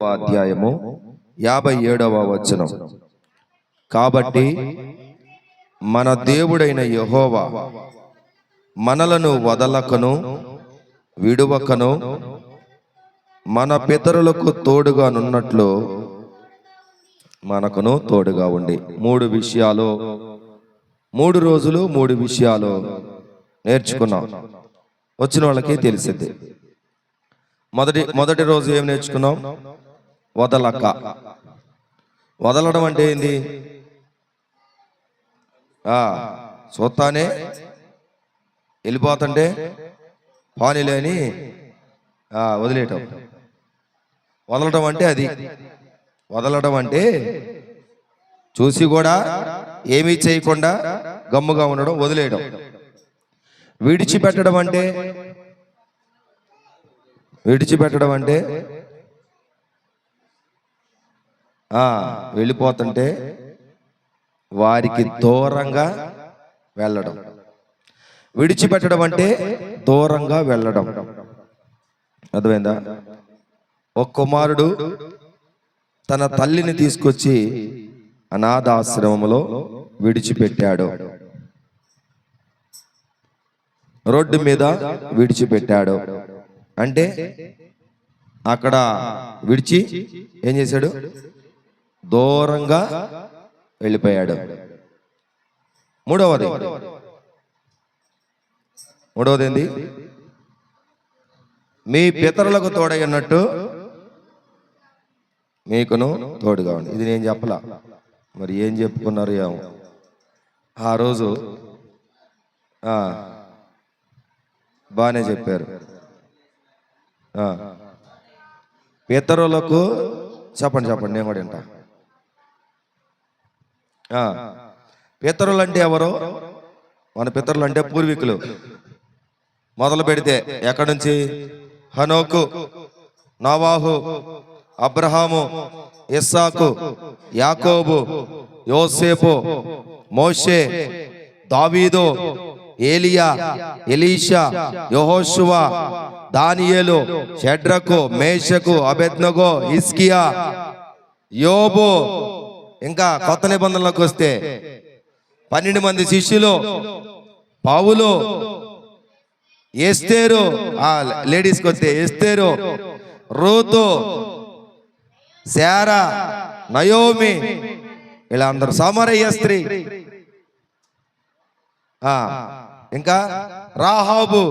అధ్యాయము 57వ వచనం. కాబట్టి మన దేవుడైన యెహోవా మనలను వదలకను విడువకను మన పితరులకు తోడుగా నున్నట్లు మనకును తోడుగా ఉండి. 3 విషయాలు 3 రోజులు 3 విషయాలు నేర్చుకున్నాం. వచ్చిన వాళ్ళకి తెలిసింది. మొదటి రోజు ఏం నేర్చుకున్నాం? వదలక. వదలడం అంటే ఏంది? చూస్తానే వెళ్ళిపోతుంటే పానీలేని వదిలేయటం. వదలడం అంటే అది. వదలడం అంటే చూసి కూడా ఏమీ చేయకుండా గమ్ముగా ఉండడం, వదిలేయడం. విడిచిపెట్టడం అంటే వెళ్ళిపోతుంటే వారికి దూరంగా వెళ్ళడం. విడిచిపెట్టడం అంటే దూరంగా వెళ్ళడం. అర్థమైందా? ఒక కుమారుడు తన తల్లిని తీసుకొచ్చి అనాథాశ్రమంలో విడిచిపెట్టాడు. రోడ్డు మీద విడిచిపెట్టాడు. అంటే అక్కడ విడిచి ఏం చేశాడు? దూరంగా వెళ్ళిపోయాడు. మూడవది ఏంది? మీ పితరులకు తోడై ఉన్నట్టు మీకును తోడుగా ఉండి. ఇది నేను చెప్పలా, మరి ఏం చెప్పుకున్నారు ఏమో. ఆ రోజు బాగానే చెప్పారు. పితరులకు చెప్పండి నేను కూడా వింటా. పితరులు అంటే ఎవరు? మన పితరులు అంటే పూర్వీకులు. మొదలు పెడితే ఎక్కడి నుంచి? హనోకు, నోవాహు, అబ్రహాము, ఇస్సాకు, యాకోబు, యోసేపు, మోషే, దావీదు, ఏలియా, ఎలీషా, యెహోషువ, దానియేలు, షడ్రకు, మేషకు, అబేద్నెగో, హిజ్కియా, యోబు. ఇంకా కొత్త నిబంధనలకు వస్తే 12 మంది శిష్యులు, పౌలు, ఎస్తేరు, లేడీస్కి వస్తే ఎస్తేరు, రూతు, శారా, నయోమి, ఇలా అందరూ. సమరయ్య స్త్రీ, ఇంకా రాహాబు,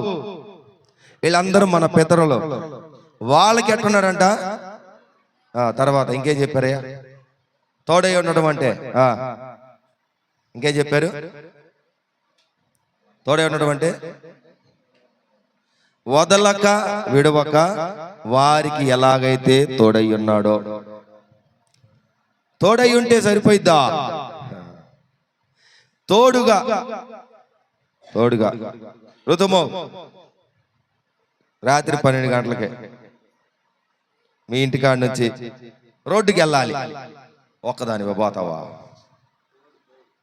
వీళ్ళందరూ మన పితరులు. వాళ్ళకి ఎట్టున్నాడంట? తర్వాత ఇంకేం చెప్పారయ్యా? తోడై ఉండడం అంటే ఇంకేం చెప్పారు? తోడై ఉండడం అంటే వదలక విడవక వారికి ఎలాగైతే తోడై ఉన్నాడో. తోడై ఉంటే సరిపోయిద్దా? తోడుగా ఋతుమో రాత్రి 12 గంటలకే మీ ఇంటికాడ నుంచి రోడ్డుకి వెళ్ళాలి. ఒక్కదాని పోతావా?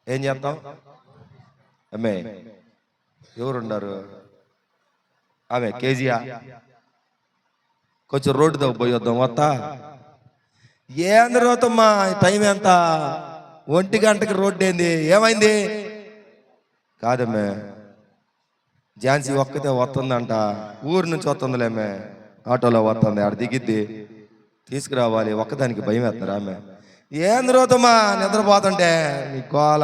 ఏం చేస్తాం? అమ్మే ఎవరున్నారు? ఆమె కేజీయా కొంచెం రోడ్డు దగ్గర పోయి వద్దాం. వస్తా ఏంది రోతమ్మా, టైం ఎంత? 1 గంటకి రోడ్డు ఏంది? ఏమైంది? కాదమ్మే, ఝాన్సీ ఒక్కతే వస్తుందంట, ఊరు నుంచి వస్తుందిలేమే, ఆటోలో వస్తుంది, ఆడ దిగిద్ది, తీసుకురావాలి. ఒక్కదానికి భయం వేస్తున్నారు. ఆమె ఏంది రోతమ్మా నిద్రపోతుంటే నీ గోల.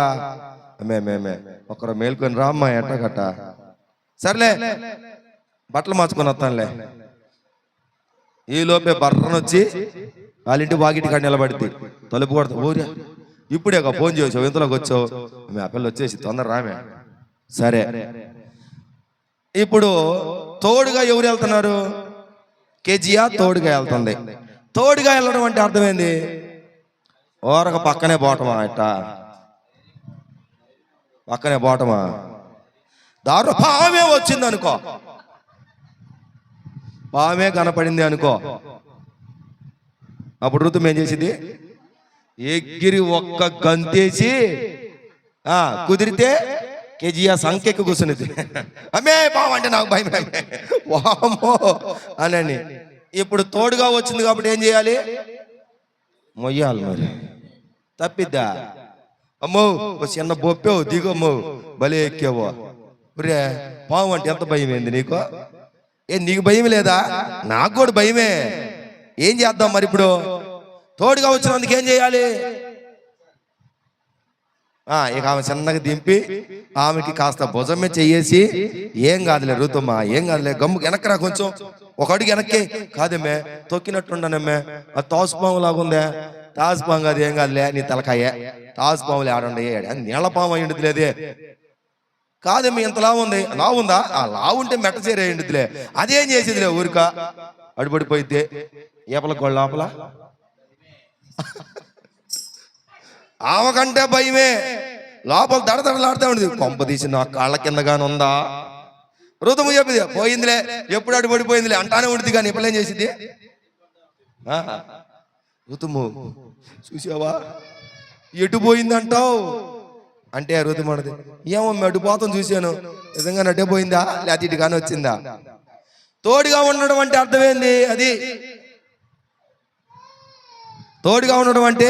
మేమే ఒకరు మేల్కొని రామ్మా ఎట్టగట్ట. సర్లే బట్టలు మార్చుకొని వస్తానులే. ఈ లోపే బర్రనొచ్చి వాళ్ళ ఇంటి వాకిటి కాడ నిలబడితే తలుపు కొడతా. ఊరియా ఇప్పుడే ఫోన్ చేసావు, ఇంతలోకి వచ్చావు. ఆ పిల్ల వచ్చేసి తొందర రామే. సరే, ఇప్పుడు తోడుగా ఎవరు వెళ్తున్నారు? కేజీయా తోడుగా వెళ్తుంది. తోడుగా వెళ్ళడం అంటే అర్థమైంది? ఓరక పక్కనే పోవటమా? పక్కనే పోవటమా? దారు పామే వచ్చింది అనుకో, పామే కనపడింది అనుకో, అప్పుడు ఋతుం ఏం చేసింది? ఎగిరి ఒక్క గంతేసి కుదిరితే కేజీయా సంఖ్యకు కూర్చునిది. అమ్మే పావంటే నాకు భయం, వామో అని ఇప్పుడు తోడుగా వచ్చింది కాబట్టి ఏం చేయాలి? మొయ్యాలి. మరి తప్పిద్దా? అమ్మో ఓ చిన్న బొప్పావు దిగమ్మో, భలే ఎక్కావో. రే పాము అంటే ఎంత భయం ఏంది నీకు? నీకు భయం లేదా? నాకు కూడా భయమే. ఏం చేద్దాం మరి? ఇప్పుడు తోడుగా వచ్చినందుకు ఏం చేయాలి? ఇక ఆమె చిన్నగా దింపి ఆమెకి కాస్త భుజమే చెయ్యేసి, ఏం కాదులే ఋతుమ్మా, ఏం కాదులే, గమ్ము వెనక్కరా, కొంచెం ఒక అడుగు వెనక్కి. కాదమ్మే, తొక్కినట్టుండనమ్మే, అది తాసుపాము లాగుందే. తాసుపాము కాదు, ఏం కాదులే, నీ తలకాయ తాసుపాములు ఆడండి. నీళ్ళపాము అయి ఉండదులేదే. కాదమ్మ, ఇంత లావు ఉంది. లావు ఉందా? ఆ లావు ఉంటే మెట్ట చేరే ఉండిద్దిలే. అదేం చేసేదిలే, ఊరిక అడుపడిపోయిద్ది. ఏపల లోపల ఆమెకంటే భయమే, లోపల దడదడలాడుతూ ఉండేది. కొంప తీసి నా కాళ్ళ కిందగానే ఉందా? ఋతుము చెప్పింది, పోయిందిలే, ఎప్పుడు అడుపడిపోయిందిలే అంటానే ఉంటుంది. కానీ ఇప్పుడు ఏం చేసింది? ఋతుము చూసావా ఎటు పోయిందంటావు అంటే, ఋతుము అన్నది, ఏమో అడ్డుపోతాం చూశాను, నిజంగా అడ్డే పోయిందా లేకపోతే ఇటు కానీ వచ్చిందా? తోడుగా ఉండడం అంటే అర్థమైంది. అది తోడుగా ఉండడం అంటే,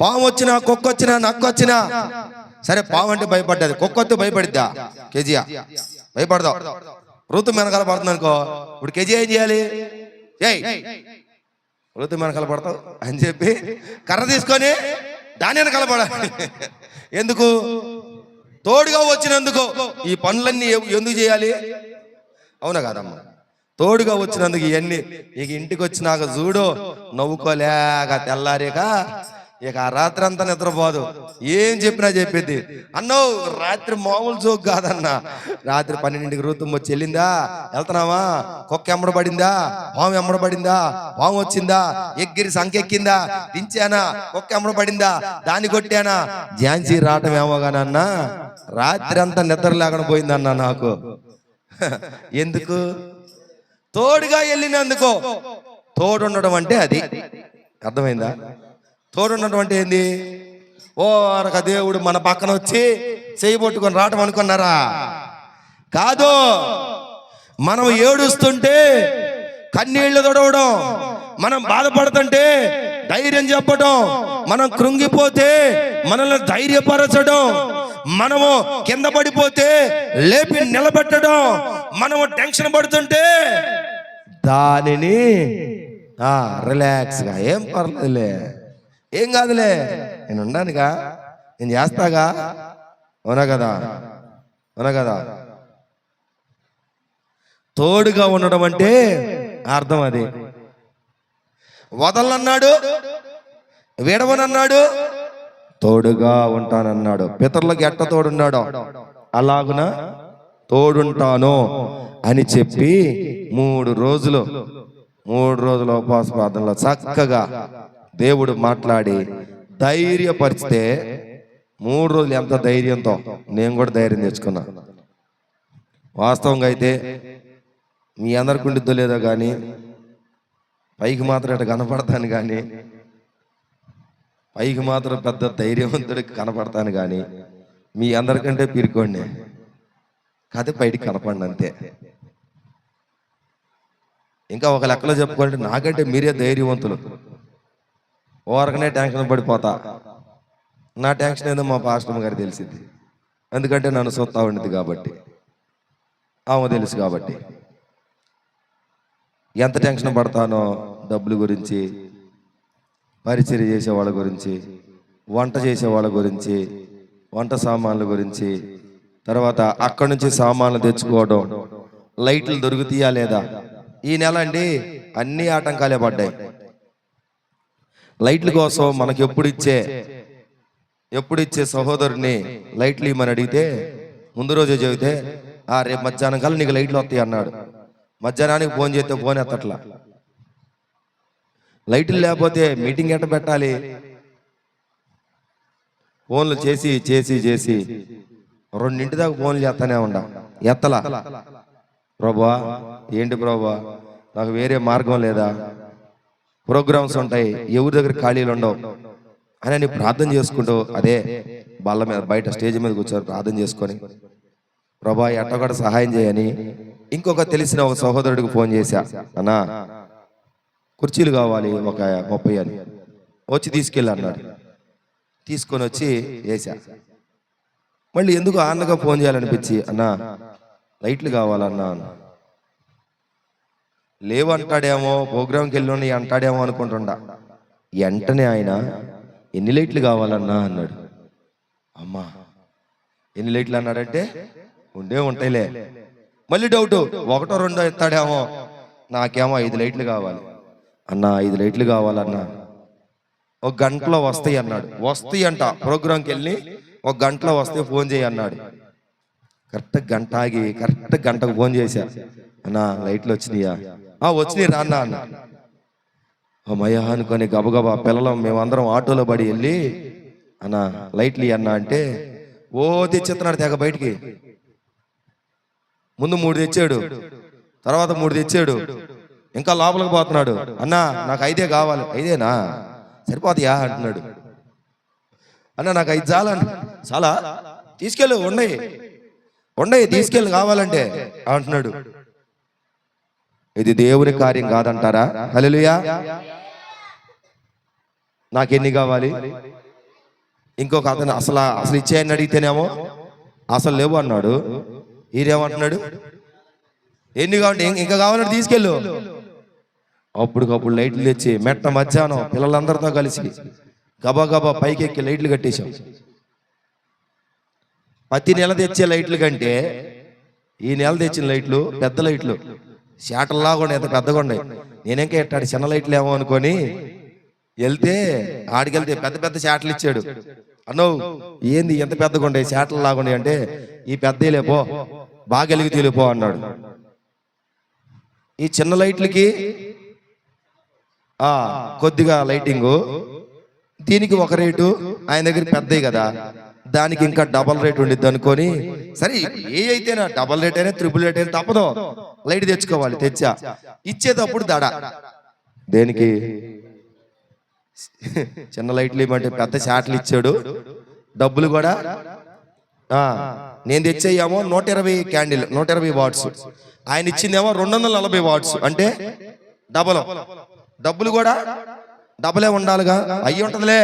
పాము వచ్చినా, కుక్క వచ్చినా, నక్క వచ్చినా సరే. పాము అంటే భయపడ్డది, కుక్క వస్తే భయపడిద్దా? కేజీయా భయపడదాం. ఋతు వెనకాల పడుతుంది అనుకో, ఇప్పుడు కేజీ ఏం చేయాలి? ఋతు వెనకాల పడతావు అని చెప్పి కర్ర తీసుకొని దాని వెనకాల పడాలి. ఎందుకు? తోడుగా వచ్చినందుకు. ఈ పనులన్నీ ఎందుకు చేయాలి? అవునా కాదమ్మా? తోడుగా వచ్చినందుకు ఇవన్నీ. ఇక ఇంటికి వచ్చినాక చూడు, నవ్వుకోలేక తెల్లారేక ఇక ఆ రాత్రి అంతా నిద్రపోదు. ఏం చెప్పినా చెప్పేది. అన్నో రాత్రి మామూలు జోక్ కాదన్నా. రాత్రి 12ంటికి ఋతుము వచ్చి, వెళ్ళిందా, వెళ్తున్నావా, కుక్క ఎమ్మడబడిందా, పాము ఎమ్మడబడిందా, పాము వచ్చిందా, ఎగ్గిరి సంకెక్కిందా, దించానా, కుక్క ఎమ్మడబడిందా, దాన్ని కొట్టానా, ఝాన్సీ రావటం ఏమో కానన్నా రాత్రి అంతా నిద్ర లేకుండా పోయిందన్నా నాకు. ఎందుకు? తోడుగా వెళ్ళినందుకో. తోడుండడం అంటే అది. అర్థమైందా? తోడుండడం అంటే ఏంది? ఒక దేవుడు మన పక్కన వచ్చి చేయబొట్టుకొని రావటం అనుకున్నారా? కాదు. మనం ఏడుస్తుంటే కన్నీళ్లు తొడవడం, మనం బాధపడుతుంటే ధైర్యం చెప్పడం, మనం కృంగిపోతే మనల్ని ధైర్యపరచడం, మనము కింద పడిపోతే లేపి నిలబెట్టడం, మనము టెన్షన్ పడుతుంటే దానిని రిలాక్స్ గా, ఏం పర్లేదులే, ఏం కాదులే, నేను ఉన్నానుగా, నేను చేస్తాగా. అవునా కదా? అవునా కదా? తోడుగా ఉండడం అంటే అర్థం అది. వదలనన్నాడు, విడవనన్నాడు, తోడుగా ఉంటానన్నాడు. పితరులకు ఎట్ట తోడున్నాడో అలాగున తోడుంటాను అని చెప్పి 3 రోజులు ఉపవాస ప్రార్థనలో చక్కగా దేవుడు మాట్లాడి ధైర్యపరిస్తే 3 రోజులు ఎంత ధైర్యంతో నేను కూడా ధైర్యం తెచ్చుకున్నా. వాస్తవంగా అయితే మీ అందరికి ఉండిద్దో లేదో కానీ పైకి మాత్రం ఇట్లా కనపడతాను, కానీ పైకి మాత్రం పెద్ద ధైర్యవంతుడికి కనపడతాను, కానీ మీ అందరికంటే పిరుకోండి కాదే బయటికి కనపడండి అంతే. ఇంకా ఒక లెక్కలో చెప్పుకోవాలంటే నాకంటే మీరే ధైర్యవంతులు. ఓరకనే టెన్షన్ పడిపోతా. నా టెన్షన్ ఏదో మా పాస్టర్ గారికి తెలిసింది, ఎందుకంటే నన్ను సొత్తా ఉండిద్ది కాబట్టి, ఆమె తెలుసు కాబట్టి. ఎంత టెన్షన్ పడతానో డబ్బుల గురించి, పరిచర్య చేసే వాళ్ళ గురించి, వంట చేసే వాళ్ళ గురించి, వంట సామాన్ల గురించి, తర్వాత అక్కడి నుంచి సామాన్లు తెచ్చుకోవడం, లైట్లు దొరుకుతాయా లేదా. ఈ నెల అండి అన్ని ఆటంకాలే పడ్డాయి. లైట్ల కోసం మనకి ఎప్పుడు ఇచ్చే సహోదరుని లైట్లు ఇమ్మని అడిగితే ముందు రోజే చెబితే రేపు మధ్యాహ్నం కల్లా నీకు లైట్లు వస్తాయి అన్నాడు. మధ్యాహ్నానికి ఫోన్ చేస్తే ఫోన్ ఎత్తట్లా. లైట్లు లేకపోతే మీటింగ్ ఎట్ట పెట్టాలి? ఫోన్లు చేసి 2 దాకా ఫోన్లు చేస్తానే ఉండా, ఎత్తలా. ప్రభా ఏంటి ప్రభా, నాకు వేరే మార్గం లేదా, ప్రోగ్రామ్స్ ఉంటాయి, ఎవరి దగ్గర ఖాళీలు ఉండవు అని ప్రార్థన చేసుకుంటూ అదే బల్ల మీద బయట స్టేజ్ మీద కూర్చొని ప్రార్థన చేసుకొని ప్రభా ఎట్టగొడ సహాయం చేయని ఇంకొక తెలిసిన ఒక సహోదరుడికి ఫోన్ చేశా. అన్నా కుర్చీలు కావాలి ఒక 30 అని. వచ్చి తీసుకెళ్ళి అన్నాడు. తీసుకొని వచ్చి వేసా. మళ్ళీ ఎందుకు అన్నగా ఫోన్ చేయాలనిపించి, అన్నా లైట్లు కావాలన్నా అన్న. లేవు అంటాడేమో, ప్రోగ్రాంకి వెళ్ళి అంటాడేమో అనుకుంటుండా. వెంటనే ఆయన ఎన్ని లైట్లు కావాలన్నా అన్నాడు. అమ్మా ఎన్ని లైట్లు అన్నాడంటే ఉంటాయిలే. మళ్ళీ డౌట్, 1 2 ఎత్తాడేమో. నాకేమో 5 లైట్లు కావాలి అన్నా. 5 లైట్లు కావాలన్నా. 1 గంటలో వస్తాయి అన్నాడు. వస్తాయి అంట, ప్రోగ్రాంకి వెళ్ళి 1 గంటలో వస్తే ఫోన్ చేయి అన్నాడు. కరెక్ట్ గంట ఆగి కరెక్ట్ గంటకు ఫోన్ చేశా. అన్నా లైట్లు వచ్చినాయా? వచ్చినాయి రా అన్న. అమ్మయ్య అనుకొని గబగబా పిల్లలం మేమందరం ఆటోలో పడి వెళ్ళి, అన్నా లైట్లు అన్నా అంటే తెచ్చేస్తున్నాడు తెగ బయటికి. ముందు 3 తెచ్చాడు, తర్వాత 3 తెచ్చాడు, ఇంకా లోపలికి పోతున్నాడు. అన్నా నాకు 5 కావాలి. 5ఏనా? సరిపోతాయా అంటున్నాడు. అన్నా నాకు 5 చాలా తీసుకెళ్ళు, ఉండయి తీసుకెళ్ళి కావాలంటే అంటున్నాడు. ఇది దేవుని కార్యం కాదంటారా? హల్లెలూయా. నాకెన్ని కావాలి? ఇంకొక అతను అసలు ఇచ్చేయని అడిగితేనేమో అసలు లేవు అన్నాడు. ఈరేమంటున్నాడు, ఎన్ని కావాలి? ఇంకా కావాలంటే తీసుకెళ్ళు. అప్పటికప్పుడు లైట్లు తెచ్చి మెట్ట మధ్యాహ్నం పిల్లలందరితో కలిసి గబా పైకి ఎక్కి లైట్లు కట్టేశాం. ప్రతి నెల తెచ్చే లైట్లు కంటే ఈ నెల తెచ్చిన లైట్లు పెద్ద లైట్లు, శాటల్లాగా ఉండే, ఎంత పెద్దగా ఉన్నాయి. నేనేంకా ఎట్టాడు చిన్న లైట్లు ఏమో అనుకొని వెళ్తే ఆడికెళ్తే పెద్ద పెద్ద శాటలు ఇచ్చాడు. అన్నో ఏంది ఎంత పెద్దగా ఉండే, శాటలు లాగా ఉండే అంటే, ఈ పెద్ద లేపో బాగా వెలిగి తీలిపో అన్నాడు. ఈ చిన్న లైట్లకి కొద్దిగా లైటింగు, దీనికి ఒక రేటు, ఆయన దగ్గర పెద్దవి కదా, దానికి ఇంకా డబల్ రేట్ ఉండిద్ది అనుకొని, సరే ఏ అయితేనా డబల్ రేట్ అయినా ట్రిపుల్ రేట్ అయినా తప్పదు, లైట్ తెచ్చుకోవాలి. తెచ్చా. ఇచ్చేటప్పుడు దడ. దేనికి? చిన్న లైట్లు ఇవ్వమంటే పెద్ద షాట్లు ఇచ్చాడు. డబ్బులు కూడా నేను తెచ్చేయేమో 120 క్యాండిల్, 120 వాట్స్. ఆయన ఇచ్చిందేమో 240 వాట్స్, అంటే డబల్. డబ్బులు కూడా డబలే ఉండాలిగా. అయ్యి ఉంటుందిలే,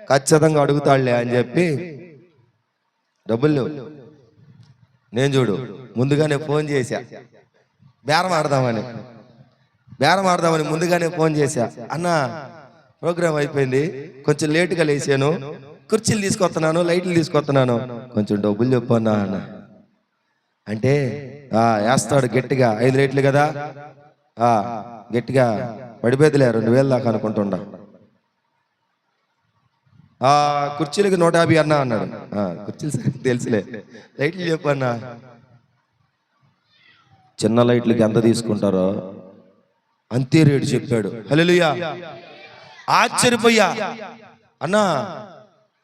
ఖచ్చితంగా అడుగుతాడులే అని చెప్పి డబ్బులు లేవు. నేను చూడు ముందుగానే ఫోన్ చేశా, బేరం ఆడదామని ముందుగానే ఫోన్ చేశా. అన్న ప్రోగ్రామ్ అయిపోయింది, కొంచెం లేటుగా లేచాను, కుర్చీలు తీసుకొస్తున్నాను, లైట్లు తీసుకొస్తున్నాను, కొంచెం డబ్బులు చెప్పు అన్న. అంటే వేస్తాడు గట్టిగా. 5 లైట్లు కదా, గట్టిగా పడిపోతులే 2000 దాకా అనుకుంటుండా. కుర్చీలకి 150 అన్నా అన్నాడు. కుర్చీలు తెలుసులే, లైట్లు చెప్పన్నా. చిన్న లైట్లకి ఎంత తీసుకుంటారో అంతే రేటు చెప్పాడు. హల్లెలూయా. ఆశ్చర్యపోయా. అన్నా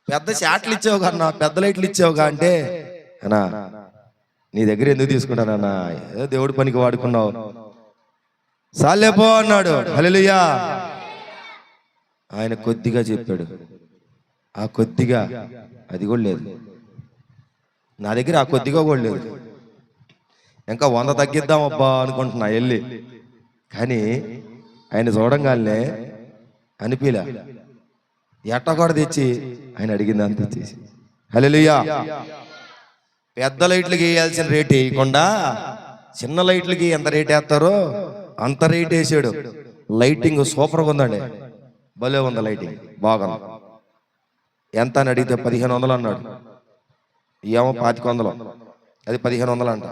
పెద్ద షాట్లు ఇచ్చావుగా అన్నా, పెద్ద లైట్లు ఇచ్చావుగా అంటే, అన్నా నీ దగ్గర ఎందుకు తీసుకుంటానన్నా, ఏదో దేవుడి పనికి వాడుకున్నావు, సాలేపో అన్నాడు. హల్లెలూయా. ఆయన కొద్దిగా చెప్పాడు. ఆ కొద్దిగా అది కూడా లేదు నా దగ్గర, ఆ కొద్దిగా కూడా లేదు. ఇంకా 100 తగ్గిద్దాం అబ్బా అనుకుంటున్నా వెళ్ళి, కానీ ఆయన చూడంగానే అనిపిలా. ఎట్ట కూడా తెచ్చి ఆయన అడిగింది అంత తెచ్చేసి. హల్లెలూయా. పెద్ద లైట్లకి వేయాల్సిన రేట్ వేయకుండా చిన్న లైట్లకి ఎంత రేట్ వేస్తారో అంత రేట్ వేసాడు. లైటింగ్ సూపర్గా ఉందండి, భలే ఉంది లైటింగ్, బాగుంది. ఎంత అని అడిగితే 1500 అన్నాడు. ఏమో 2500, అది 1500 అంట.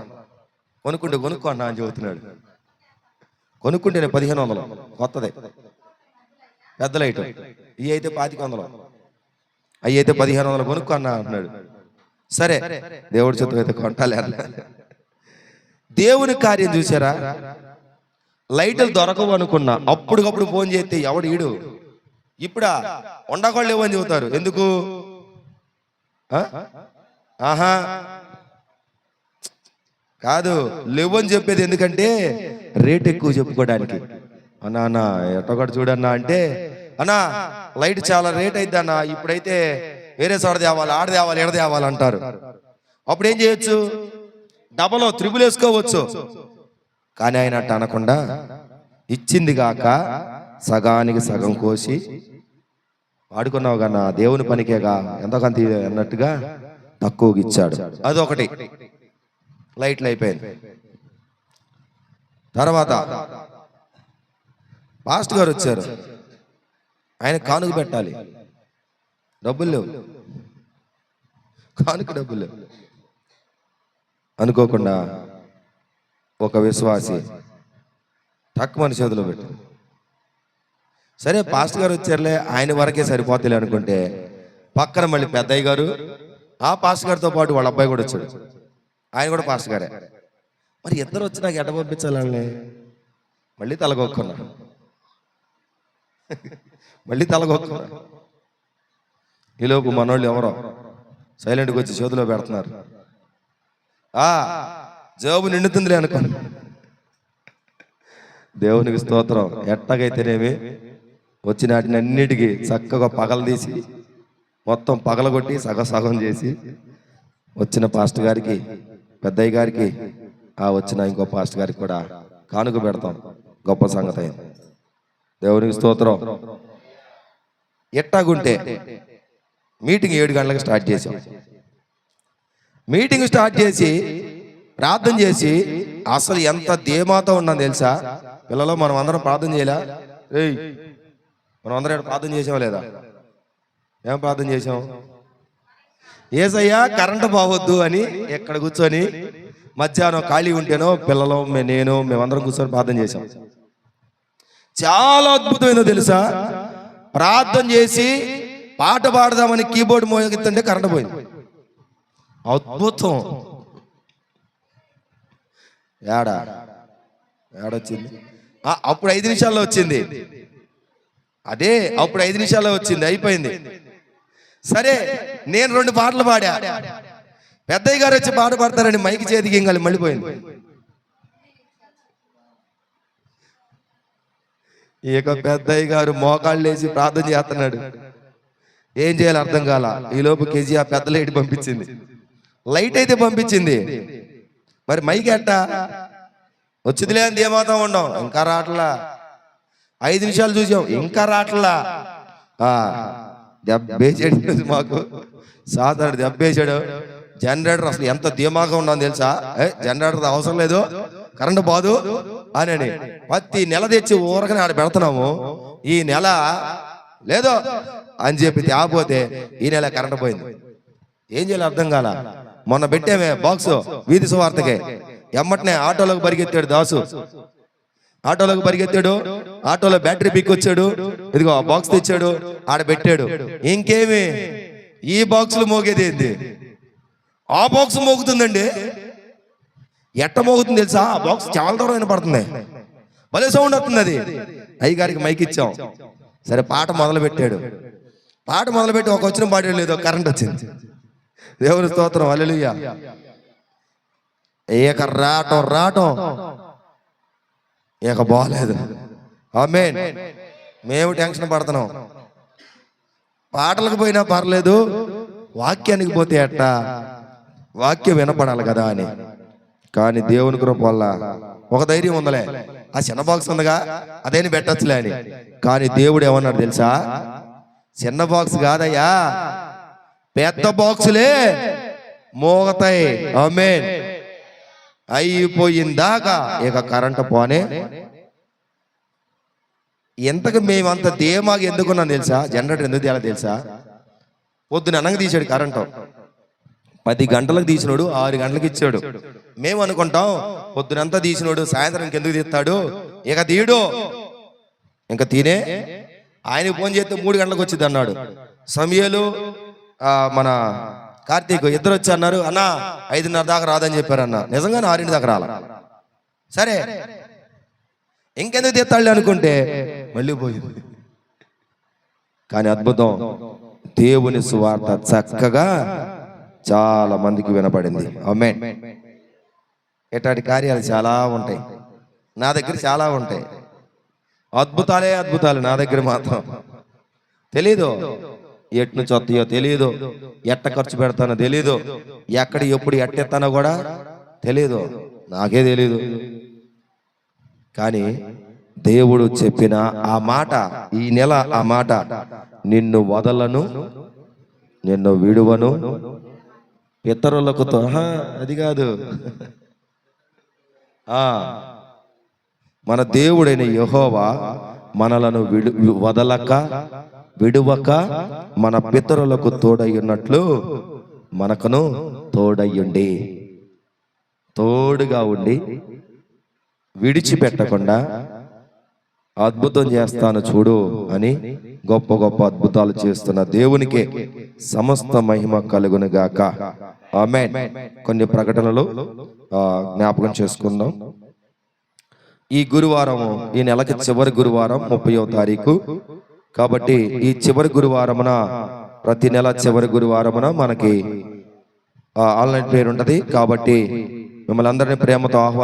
కొనుక్కో అన్నా అని చెబుతున్నాడు. కొనుక్కుంటేనే 1500 కొత్తదే పెద్ద లైట్. ఇవి అయితే 2500, అవి అయితే 1500 కొనుక్కో అన్నా అంటున్నాడు. సరే దేవుడి చిత్తం అయితే కొంటాలే అన్న. దేవుని కార్యం చూసారా? లైట్లు దొరకవు అనుకున్నా, అప్పటికప్పుడు ఫోన్ చేస్తే ఎవడు ఈడు. ఇప్పుడా ఉండకోళ్ళు లేవని చెబుతారు. ఎందుకు? కాదు, లేవని చెప్పేది ఎందుకంటే రేట్ ఎక్కువ చెప్పుకోవడానికి. అన్నా అన్న ఎట్టొకటి చూడన్నా అంటే, అన్నా లైట్ చాలా రేట్ అయిద్ది అన్న, ఇప్పుడైతే వేరే చోట తేవాలి, ఆడ తేవాలి, ఎడ తేవాలి అంటారు. అప్పుడు ఏం చేయొచ్చు? డబల్ త్రిబుల్ వేసుకోవచ్చు. కానీ ఆయన అట్ట అనకుండా ఇచ్చింది కాక సగానికి సగం కోసి వాడుకున్నావు కన్నా దేవుని పనికేగా ఎంతో కొంత అన్నట్టుగా తక్కువకి ఇచ్చాడు. అదొకటి లైట్లు అయిపోయింది. తర్వాత పాస్ట్ గారు వచ్చారు, ఆయన కానుక పెట్టాలి, డబ్బులు లేవు, కానుక డబ్బులు లేవు. అనుకోకుండా ఒక విశ్వాసి తక్కువ చేతిలో పెట్టారు. సరే పాస్ట్ గారు వచ్చారులే, ఆయన వరకే సరిపోతలే అనుకుంటే పక్కన మళ్ళీ పెద్దయ్య గారు, ఆ పాస్ట్ గారితో పాటు వాళ్ళ అబ్బాయి కూడా వచ్చాడు, ఆయన కూడా పాస్ట్ గారే. మరి ఇద్దరు వచ్చి నాకు ఎట్ట పంపించాలని మళ్ళీ తలగొక్కున్నా ఈలోపు మనోళ్ళు ఎవరో సైలెంట్గా వచ్చి చేతిలో పెడుతున్నారు. జవాబు నిండుతుందిలే అనుకోండి. దేవునికి స్తోత్రం. ఎట్టగైతేనేమి వచ్చిన వాటిని అన్నిటికీ చక్కగా పగలు తీసి మొత్తం పగలగొట్టి సగం చేసి వచ్చిన పాస్టర్ గారికి, పెద్దయ్య గారికి, వచ్చిన ఇంకో పాస్టర్ గారికి కూడా కానుక పెడతాం. గొప్ప సంగతి అయింది. దేవునికి స్తోత్రం. ఎట్టాగుంటే మీటింగ్ 7 గంటలకు స్టార్ట్ చేసాం. మీటింగ్ స్టార్ట్ చేసి ప్రార్థన చేసి అసలు ఎంత ధీమాతో ఉన్నాం తెలుసా పిల్లలు? మనం అందరం ప్రార్థన చేయలే? మనం అందరం ప్రార్థన చేసామా లేదా? ఏం ప్రార్థన చేసాం? యేసయ్యా కరెంటు బావద్దు అని ఎక్కడ కూర్చొని మధ్యాహ్నం ఖాళీ ఉంటేనో పిల్లలు మేమందరం కూర్చొని ప్రార్థన చేసాం. చాలా అద్భుతమైనదో తెలుసా? ప్రార్థన చేసి పాట పాడదామని కీబోర్డ్ మోగిస్తుంటే కరెంటు పోయింది. అద్భుతం. ఏడొచ్చింది? అప్పుడు 5 నిమిషాల్లో వచ్చింది. అప్పుడు 5 నిమిషాల్లో వచ్చింది, అయిపోయింది. సరే నేను 2 పాటలు పాడా. పెద్దయ్య గారు వచ్చి పాట పాడతారని మైకి చేతికి ఇంకాలి మళ్ళీపోయింది. ఇక పెద్దయ్య గారు మోకాళ్ళు వేసి ప్రార్థన చేస్తున్నాడు. ఏం చేయాలి అర్థం కాల. ఈలోపు కేజీ ఆ పెద్ద లైట్ పంపించింది. లైట్ అయితే పంపించింది, మరి మైకి ఎట్టా వచ్చిందిలే అని ఏమాత్రం ఉండం. ఇంకా రాట్లా. 5 నిమిషాలు చూసాం, ఇంకా రాట్లా. దెబ్బేసాడు మాకు. సాధారణ దెబ్బేసాడు. జనరేటర్ అసలు ఎంత ధీమాగా ఉన్నాను తెలుసా? జనరేటర్ అవసరం లేదు, కరెంటు బాదు అని ప్రతి నెల తెచ్చి ఊరకనే ఆడ పెడుతున్నాము. ఈ నెల లేదో అని చెప్పి తేపోతే ఈ నెల కరెంటు పోయింది. ఏం చేయాలి అర్థం కాల. మొన్న పెట్టామే బాక్స్ వీధి సువార్తకే. ఎమ్మటనే ఆటోలోకి పరిగెత్తాడు దాసు. ఆటోలోకి పరిగెత్తాడు, ఆటోలో బ్యాటరీ పిక్ వచ్చాడు, ఇదిగో ఆ బాక్స్ తెచ్చాడు, ఆడ పెట్టాడు. ఇంకేమి ఈ బాక్సులు మోగేది ఏంది? ఆ బాక్స్ మోగుతుందండి. ఎట్ట మోగుతుంది తెలుసా? ఆ బాక్స్ చాలా దూరం వినపడుతుంది, భలే సౌండ్ వస్తుంది. అది అయ్యగారికి మైక్ ఇచ్చాం. సరే పాట మొదలు పెట్టాడు. పాట మొదలుపెట్టి ఒక వచ్చిన పాట లేదు, కరెంట్ వచ్చింది. దేవుని స్తోత్రం, హల్లెలూయా. ఏక రావటం ఇక బాగలేదు. ఆమేన్. మేము టెన్షన్ పడుతున్నాం. పాటలకు పోయినా పర్లేదు, వాక్యానికి పోతే ఎట్ట? వాక్యం వినపడాలి కదా అని. కానీ దేవుని కృప వల్ల ఒక ధైర్యం ఉందలే, ఆ చిన్న బాక్స్ ఉందిగా అదేని పెట్టచ్చులే అని. కానీ దేవుడు ఏమన్నాడు తెలుసా? చిన్న బాక్స్ కాదయ్యా, పెద్ద బాక్సులే మోగతాయి. ఆమేన్. అయిపోయిందాకా ఇక కరెంటు పోనే. ఎంతకు మేమంత ధీమాగా ఎందుకున్నాం తెలుసా? జనరేటర్ ఎందుకు తేలా తెలుసా? పొద్దున అనంగా తీసాడు కరెంటు. 10 గంటలకు తీసినోడు 6 గంటలకు ఇచ్చాడు. మేము అనుకుంటాం పొద్దునంతా తీసినోడు సాయంత్రానికి ఎందుకు తీస్తాడు, ఇక తీయడు. ఇంకా తినే ఆయనకి ఫోన్ చేస్తే 3 గంటలకు వచ్చింది అన్నాడు. సమయలు మన కార్తీక్ ఇద్దరు వచ్చి అన్నారు, అన్న 5:30 దాకా రాదని చెప్పారు అన్న. నిజంగానే 6 దాకా రాల. సరే ఇంకెందుకు తీస్తాడు అనుకుంటే మళ్ళీ పోయింది. కానీ అద్భుతం, దేవుని సువార్త చక్కగా చాలా మందికి వినపడింది. ఆమేన్. ఇట్లాంటి కార్యాలు చాలా ఉంటాయి నా దగ్గర, చాలా ఉంటాయి. అద్భుతాలు నా దగ్గర మాత్రం. తెలీదు ఎట్ నుంచి వస్తాయో తెలీదు, ఎట్ట ఖర్చు పెడతానో తెలీదు, ఎక్కడ ఎప్పుడు ఎట్టెత్తానో కూడా తెలీదు, నాకే తెలీదు. కానీ దేవుడు చెప్పిన ఆ మాట, ఈ నెల ఆ మాట, నిన్ను వదలను, నిన్ను విడువను, పితరులకు అది కాదు. మన దేవుడైన యెహోవా మనలను వదలక విడువక మన పితరులకు తోడయ్యున్నట్లు మనకును తోడయ్యుండి, తోడుగా ఉండి విడిచిపెట్టకుండా అద్భుతం చేస్తాను చూడు అని గొప్ప గొప్ప అద్భుతాలు చేస్తున్న దేవునికి సమస్త మహిమ కలుగును గాక. ఆమేన్. కొన్ని ప్రకటనలు జ్ఞాపకం చేసుకుందాం. ఈ గురువారం, ఈ నెలకి చివరి గురువారం 30వ తారీఖు కాబట్టి ఈ చివరి గురువారమున, ప్రతి నెల చివరి గురువారమున మనకి ఆన్లైన్ ప్రేయర్ ఉంటుంది. కాబట్టి మిమ్మల్ని అందరినీ ప్రేమతో ఆహ్వానిస్తున్నాను.